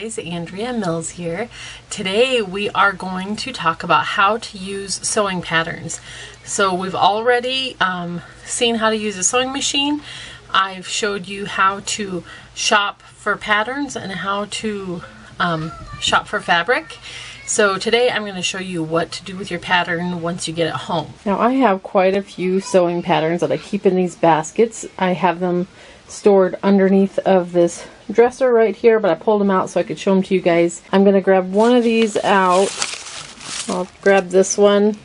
guys, Andrea Mills here. Today we are going to talk about how to use sewing patterns. So we've already seen how to use a sewing machine. I've showed you how to shop for patterns and how to shop for fabric. So today I'm going to show you what to do with your pattern once you get it home. Now I have quite a few sewing patterns that I keep in these baskets. I have them stored underneath of this dresser right here, but I pulled them out so I could show them to you guys. I'm going to grab one of these out. I'll grab this one.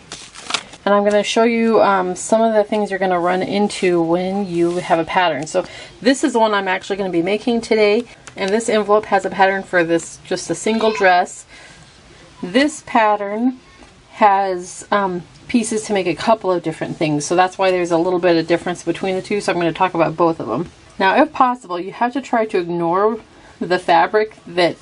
And I'm going to show you some of the things you're going to run into when you have a pattern. So this is the one I'm actually going to be making today. And this envelope has a pattern for this, just a single dress. This pattern has pieces to make a couple of different things. So that's why there's a little bit of difference between the two. So I'm going to talk about both of them. Now, if possible, you have to try to ignore the fabric that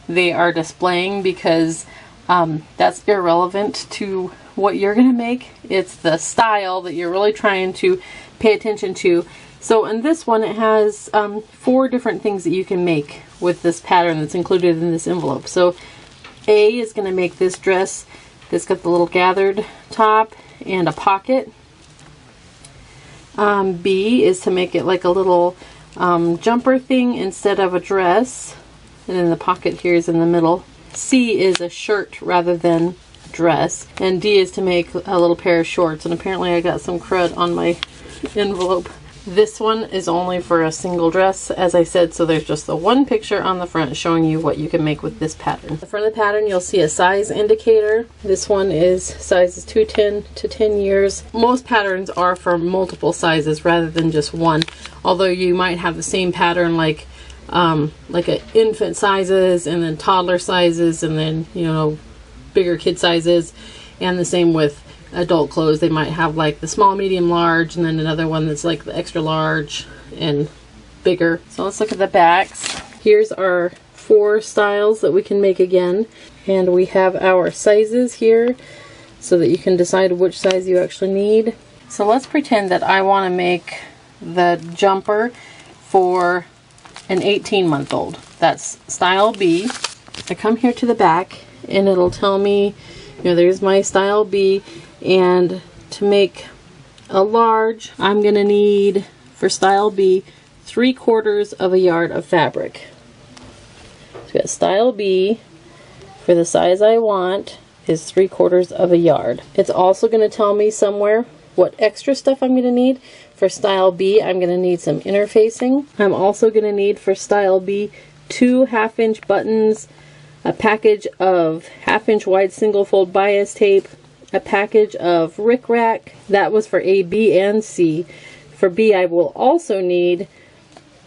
they are displaying because that's irrelevant to what you're going to make. It's the style that you're really trying to pay attention to. So in this one, it has 4 different things that you can make with this pattern that's included in this envelope. So A is going to make this dress that's got the little gathered top and a pocket. B is to make it like a little jumper thing instead of a dress, and then the pocket here is in the middle. C is a shirt rather than dress, and D is to make a little pair of shorts, and apparently I got some crud on my envelope. This one is only for a single dress, as I said, so there's just the one picture on the front showing you what you can make with this pattern. The front of the pattern, you'll see a size indicator. This one is sizes 210 to 10 years. Most patterns are for multiple sizes rather than just one, although you might have the same pattern like infant sizes and then toddler sizes and then, you know, bigger kid sizes, and the same with adult clothes. They might have like the small, medium, large, and then another one that's like the extra large and bigger. So let's look at the backs. Here's our 4 styles that we can make again, and we have our sizes here so that you can decide which size you actually need. So let's pretend that I want to make the jumper for an 18-month-old. That's style B. I come here to the back and it'll tell me, you know, there's my style B. And to make a large, I'm going to need, for style B, 3/4 of a yard of fabric. So we got style B, for the size I want, is 3/4 of a yard. It's also going to tell me somewhere what extra stuff I'm going to need. For style B, I'm going to need some interfacing. I'm also going to need, for style B, 2 1/2-inch buttons, a package of 1/2-inch wide single fold bias tape, a package of rickrack. That was for A, B, and C. For B, I will also need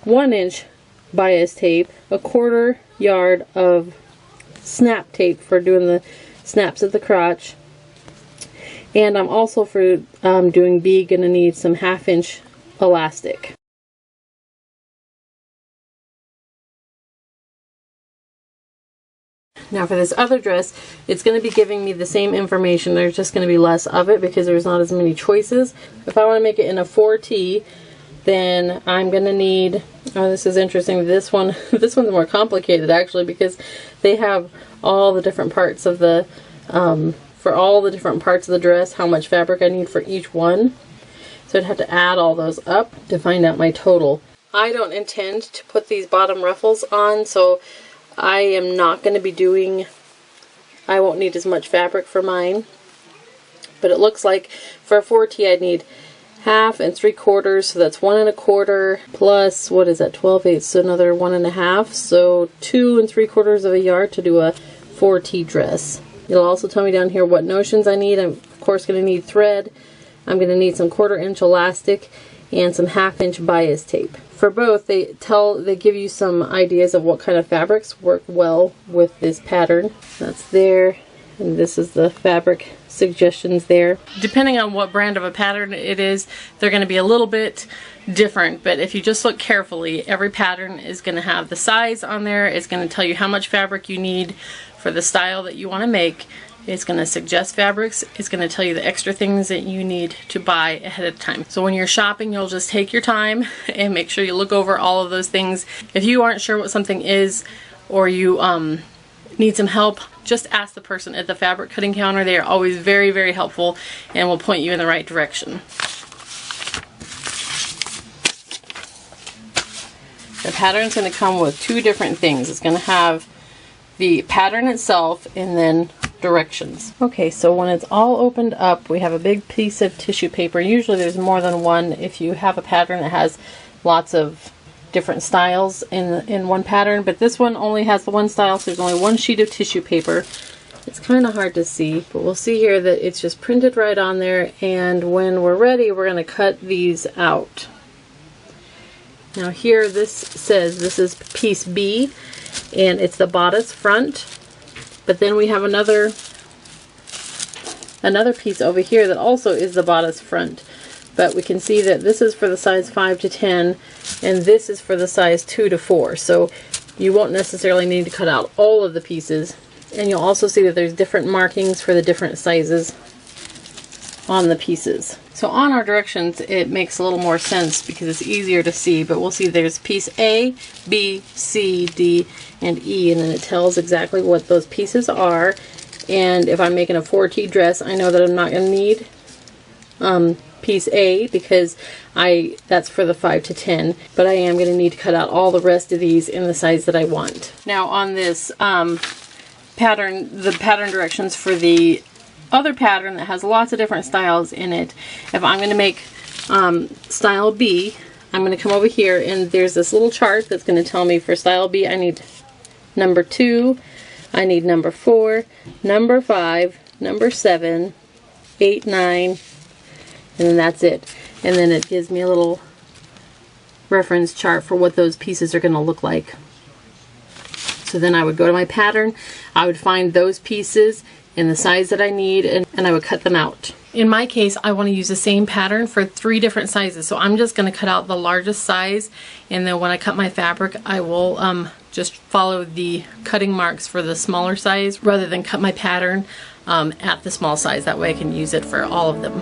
1-inch bias tape, a 1/4 yard of snap tape for doing the snaps at the crotch, and I'm also, for doing B, going to need some 1/2-inch elastic. Now for this other dress, it's going to be giving me the same information. There's just going to be less of it because there's not as many choices. If I want to make it in a 4T, then I'm going to need, oh, this is interesting, this one's more complicated actually, because they have all the different parts of the, for all the different parts of the dress, how much fabric I need for each one. So I'd have to add all those up to find out my total. I don't intend to put these bottom ruffles on, so I am not going to be doing, I won't need as much fabric for mine, but it looks like for a 4T I'd need 1/2 and 3/4, so that's 1 1/4 plus, what is that, 12/8, so another 1 1/2, so 2 3/4 of a yard to do a 4T dress. It'll also tell me down here what notions I need. I'm of course going to need thread. I'm going to need some 1/4-inch elastic and some 1/2-inch bias tape. For both, they give you some ideas of what kind of fabrics work well with this pattern. That's there, and this is the fabric suggestions there. Depending on what brand of a pattern it is, they're going to be a little bit different, but if you just look carefully, every pattern is going to have the size on there. It's going to tell you how much fabric you need for the style that you want to make. It's going to suggest fabrics. It's going to tell you the extra things that you need to buy ahead of time. So when you're shopping, you'll just take your time and make sure you look over all of those things. If you aren't sure what something is, or you need some help, just ask the person at the fabric cutting counter. They are always very, very helpful and will point you in the right direction. The pattern's going to come with two different things. It's going to have the pattern itself and then directions. Okay, so when it's all opened up, we have a big piece of tissue paper. Usually there's more than one if you have a pattern that has lots of different styles in one pattern, but this one only has the one style, so there's only one sheet of tissue paper. It's kind of hard to see, but we'll see here that it's just printed right on there, and when we're ready, we're going to cut these out. Now here this says this is piece B, and it's the bodice front, but then we have another piece over here that also is the bodice front. But we can see that this is for the size 5 to 10, and this is for the size 2 to 4. So you won't necessarily need to cut out all of the pieces. And you'll also see that there's different markings for the different sizes on the pieces. So on our directions, it makes a little more sense because it's easier to see. But we'll see there's piece A, B, C, D, and E, and then it tells exactly what those pieces are. And if I'm making a 4T dress, I know that I'm not going to need piece A because that's for the 5 to 10, but I am going to need to cut out all the rest of these in the size that I want. Now on this pattern, the pattern directions for the other pattern that has lots of different styles in it, if I'm going to make style B, I'm going to come over here and there's this little chart that's going to tell me for style B I need number 2, I need number 4, number 5, number 7, 8, 9, and then that's it. And then it gives me a little reference chart for what those pieces are going to look like. So then I would go to my pattern, I would find those pieces in the size that I need, and I would cut them out. In my case, I want to use the same pattern for 3 different sizes. So I'm just going to cut out the largest size, and then when I cut my fabric, I will just follow the cutting marks for the smaller size rather than cut my pattern at the small size. That way I can use it for all of them.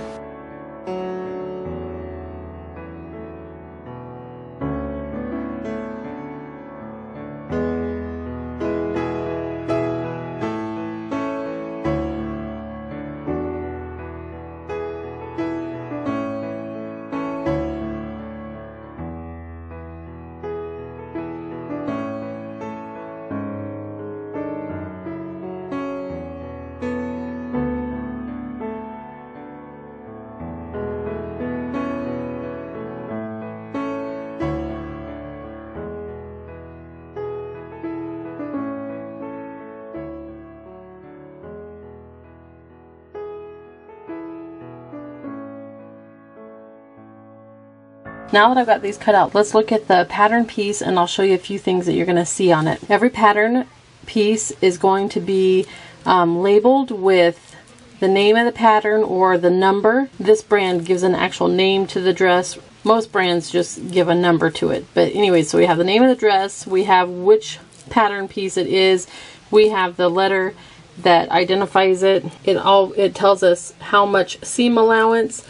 Now that I've got these cut out, let's look at the pattern piece and I'll show you a few things that you're going to see on it. Every pattern piece is going to be labeled with the name of the pattern or the number. This brand gives an actual name to the dress. Most brands just give a number to it. But anyway, so we have the name of the dress, we have which pattern piece it is, we have the letter that identifies it. It tells us how much seam allowance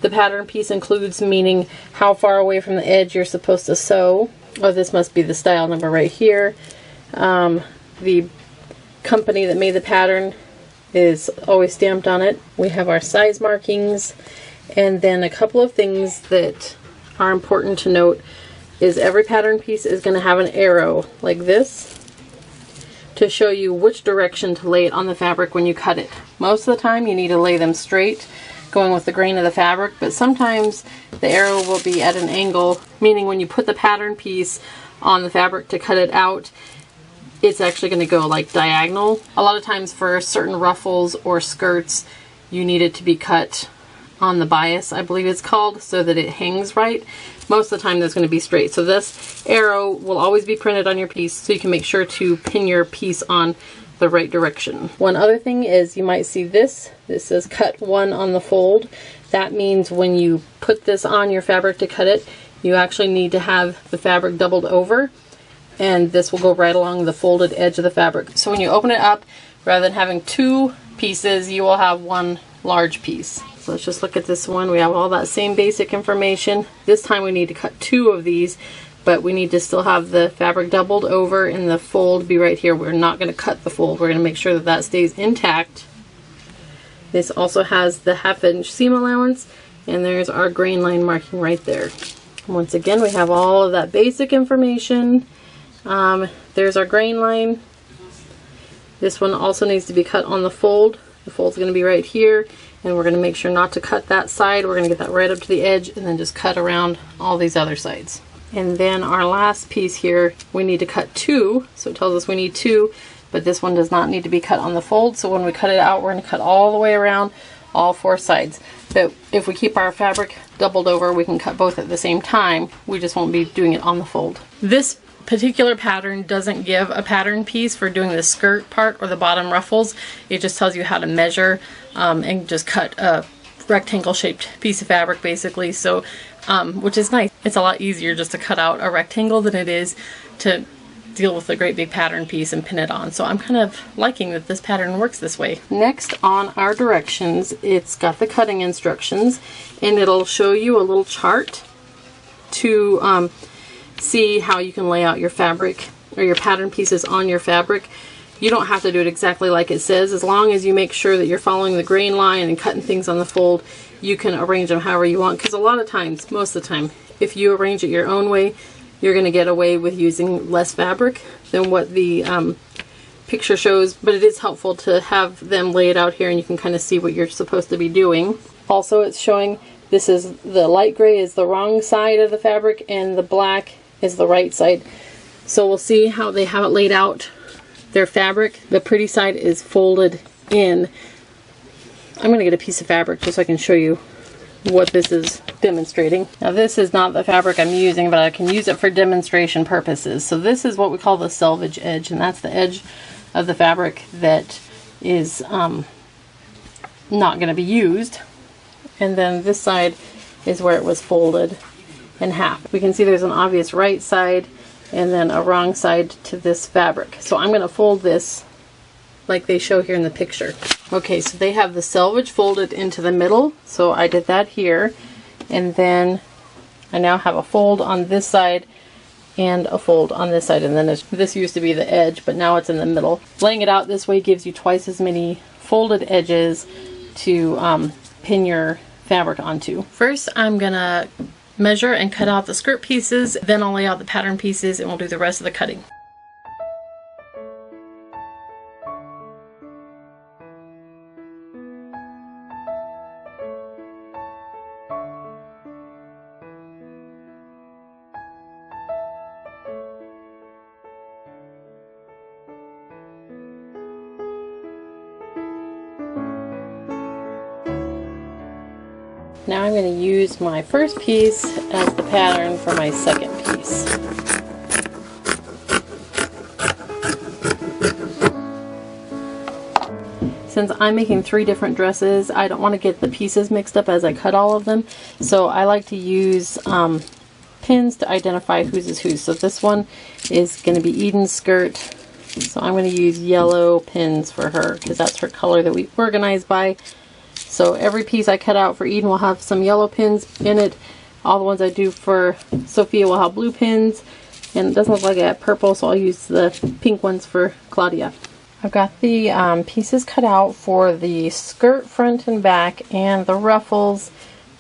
the pattern piece includes, meaning how far away from the edge you're supposed to sew. Oh, this must be the style number right here. The company that made the pattern is always stamped on it. We have our size markings, and then a couple of things that are important to note is every pattern piece is going to have an arrow like this to show you which direction to lay it on the fabric when you cut it. Most of the time you need to lay them straight, going with the grain of the fabric, but sometimes the arrow will be at an angle, meaning when you put the pattern piece on the fabric to cut it out, it's actually going to go like diagonal. A lot of times for certain ruffles or skirts, you need it to be cut on the bias, I believe it's called, so that it hangs right. Most of the time that's going to be straight. So this arrow will always be printed on your piece, so you can make sure to pin your piece on the right direction. One other thing is you might see this says cut 1 on the fold. That means when you put this on your fabric to cut it, you actually need to have the fabric doubled over, and this will go right along the folded edge of the fabric. So when you open it up, rather than having 2 pieces, you will have 1 large piece. So let's just look at this one. We have all that same basic information. This time we need to cut 2 of these but we need to still have the fabric doubled over and the fold be right here. We're not going to cut the fold. We're going to make sure that that stays intact. This also has the 1/2 inch seam allowance, and there's our grain line marking right there. Once again, we have all of that basic information. There's our grain line. This one also needs to be cut on the fold. The fold's going to be right here, and we're going to make sure not to cut that side. We're going to get that right up to the edge and then just cut around all these other sides. And then our last piece here, we need to cut 2. So it tells us we need 2, but this one does not need to be cut on the fold. So when we cut it out, we're going to cut all the way around all 4 sides. But if we keep our fabric doubled over, we can cut both at the same time. We just won't be doing it on the fold. This particular pattern doesn't give a pattern piece for doing the skirt part or the bottom ruffles. It just tells you how to measure and just cut a rectangle shaped piece of fabric basically. So which is nice. It's a lot easier just to cut out a rectangle than it is to deal with a great big pattern piece and pin it on. So I'm kind of liking that this pattern works this way. Next on our directions, it's got the cutting instructions, and it'll show you a little chart to see how you can lay out your fabric or your pattern pieces on your fabric. You don't have to do it exactly like it says. As long as you make sure that you're following the grain line and cutting things on the fold, you can arrange them however you want. Because a lot of times, most of the time, if you arrange it your own way, you're going to get away with using less fabric than what the picture shows. But it is helpful to have them lay it out here, and you can kind of see what you're supposed to be doing. Also, it's showing this is the light gray is the wrong side of the fabric, and the black is the right side. So we'll see how they have it laid out. Their fabric, the pretty side is folded in. I'm going to get a piece of fabric just so I can show you what this is demonstrating. Now this is not the fabric I'm using, but I can use it for demonstration purposes. So this is what we call the selvage edge, and that's the edge of the fabric that is not going to be used. And then this side is where it was folded in half. We can see there's an obvious right side and then a wrong side to this fabric. So I'm going to fold this like they show here in the picture. Okay, so they have the selvage folded into the middle, so I did that here, and then I now have a fold on this side and a fold on this side, and then this used to be the edge, but now it's in the middle. Laying it out this way gives you twice as many folded edges to pin your fabric onto. First, I'm gonna measure and cut out the skirt pieces, then I'll lay out the pattern pieces and we'll do the rest of the cutting. Now I'm going to use my first piece as the pattern for my second piece. Since I'm making 3 different dresses, I don't want to get the pieces mixed up as I cut all of them, so I like to use pins to identify whose is whose. So this one is going to be Eden's skirt, so I'm going to use yellow pins for her because that's her color that we organize by. So every piece I cut out for Eden will have some yellow pins in it. All the ones I do for Sophia will have blue pins. And it doesn't look like I have purple, so I'll use the pink ones for Claudia. I've got the pieces cut out for the skirt front and back and the ruffles.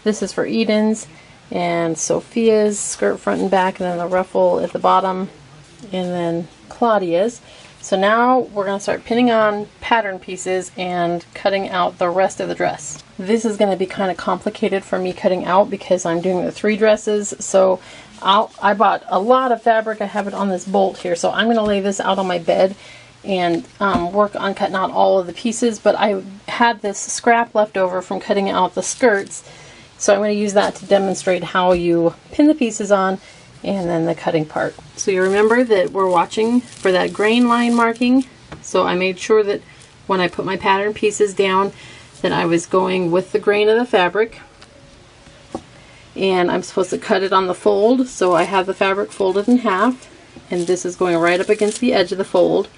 This is for Eden's and Sophia's skirt front and back, and then the ruffle at the bottom, and then Claudia's. So now we're going to start pinning on pattern pieces and cutting out the rest of the dress. This is going to be kind of complicated for me cutting out because I'm doing the 3 dresses. So I bought a lot of fabric. I have it on this bolt here. So I'm going to lay this out on my bed and work on cutting out all of the pieces. But I had this scrap left over from cutting out the skirts. So I'm going to use that to demonstrate how you pin the pieces on and then the cutting part. So you remember that we're watching for that grain line marking. So I made sure that when I put my pattern pieces down that I was going with the grain of the fabric. And I'm supposed to cut it on the fold, so I have the fabric folded in half, and this is going right up against the edge of the fold.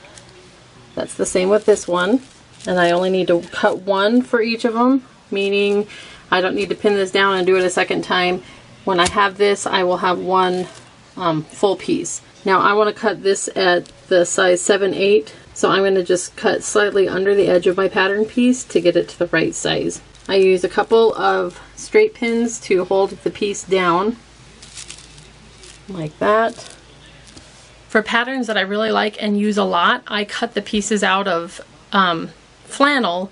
That's the same with this one, and I only need to cut 1 for each of them, meaning I don't need to pin this down and do it a second time. When I have this, I will have 1 full piece. Now I want to cut this at the size 7/8, so I'm going to just cut slightly under the edge of my pattern piece to get it to the right size. I use a couple of straight pins to hold the piece down, like that. For patterns that I really like and use a lot, I cut the pieces out of flannel,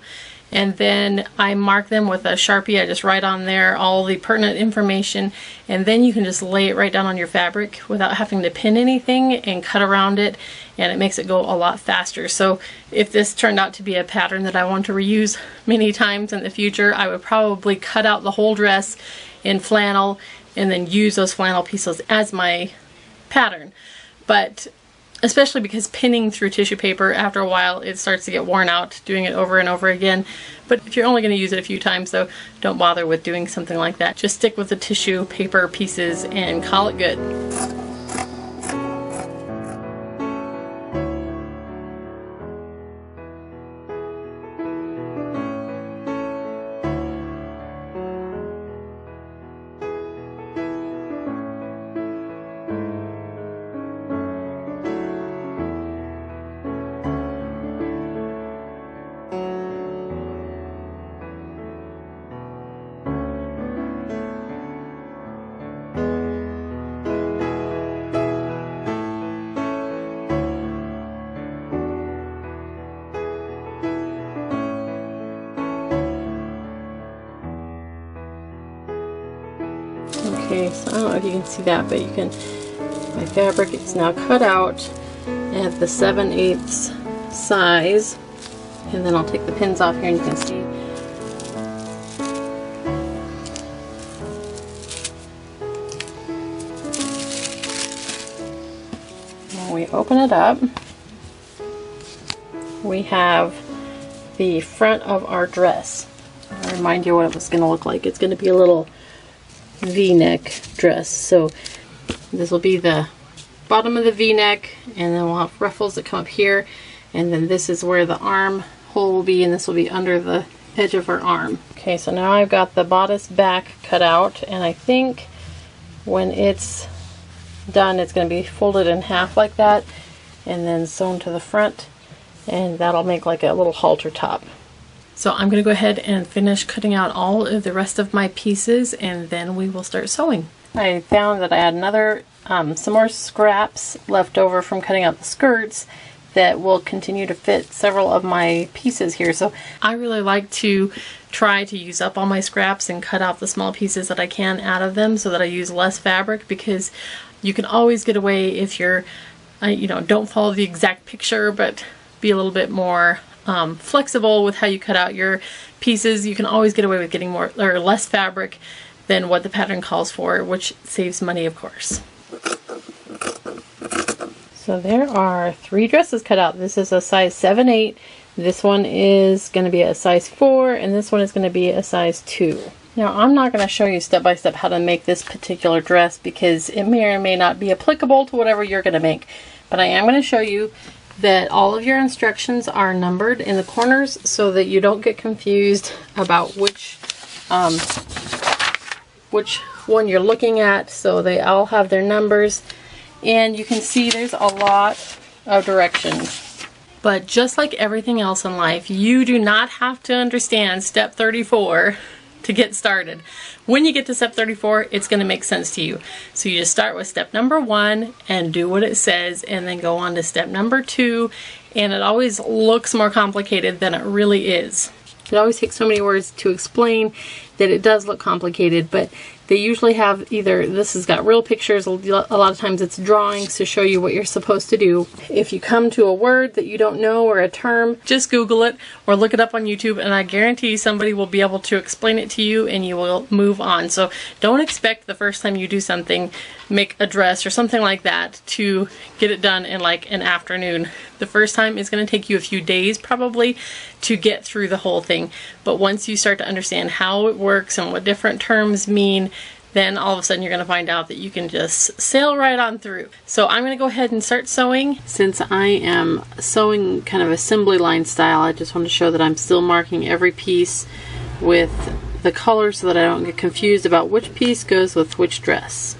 and then I mark them with a Sharpie. I just write on there all the pertinent information, and then you can just lay it right down on your fabric without having to pin anything and cut around it, and it makes it go a lot faster. So if this turned out to be a pattern that I want to reuse many times in the future, I would probably cut out the whole dress in flannel and then use those flannel pieces as my pattern. But especially because pinning through tissue paper, after a while it starts to get worn out doing it over and over again. But if you're only going to use it a few times, though, don't bother with doing something like that. Just stick with the tissue paper pieces and call it good. Okay, so I don't know if you can see that, but you can, my fabric is now cut out at the 7/8 size, and then I'll take the pins off here and you can see. When we open it up, we have the front of our dress. I'll remind you what it was going to look like. It's going to be a little V-neck dress. So this will be the bottom of the V-neck, and then we'll have ruffles that come up here, and then this is where the arm hole will be, and this will be under the edge of her arm. Okay, so now I've got the bodice back cut out, and I think when it's done it's going to be folded in half like that and then sewn to the front, and that'll make like a little halter top. So I'm going to go ahead and finish cutting out all of the rest of my pieces, and then we will start sewing. I found that I had another some more scraps left over from cutting out the skirts that will continue to fit several of my pieces here. So I really like to try to use up all my scraps and cut out the small pieces that I can out of them so that I use less fabric, because you can always get away if you're, you know, don't follow the exact picture, but be a little bit more flexible with how you cut out your pieces. You can always get away with getting more or less fabric than what the pattern calls for, which saves money, of course. So there are 3 dresses cut out. This is a size 7/8. This one is going to be a size 4, and this one is going to be a size 2. Now I'm not going to show you step by step how to make this particular dress because it may or may not be applicable to whatever you're going to make, but I am going to show you that all of your instructions are numbered in the corners so that you don't get confused about which one you're looking at. So they all have their numbers, and you can see there's a lot of directions. But just like everything else in life, you do not have to understand step 34 to get started. When you get to step 34, it's going to make sense to you. So you just start with step number 1 and do what it says, and then go on to step number 2, and it always looks more complicated than it really is. It always takes so many words to explain that it does look complicated, but they usually have either, this has got real pictures, a lot of times it's drawings to show you what you're supposed to do. If you come to a word that you don't know or a term, just Google it or look it up on YouTube, and I guarantee somebody will be able to explain it to you and you will move on. So don't expect the first time you do something, make a dress or something like that, to get it done in like an afternoon. The first time is going to take you a few days probably to get through the whole thing, but once you start to understand how it works and what different terms mean, then all of a sudden you're going to find out that you can just sail right on through. So I'm going to go ahead and start sewing. Since I am sewing kind of assembly line style, I just want to show that I'm still marking every piece with the color so that I don't get confused about which piece goes with which dress.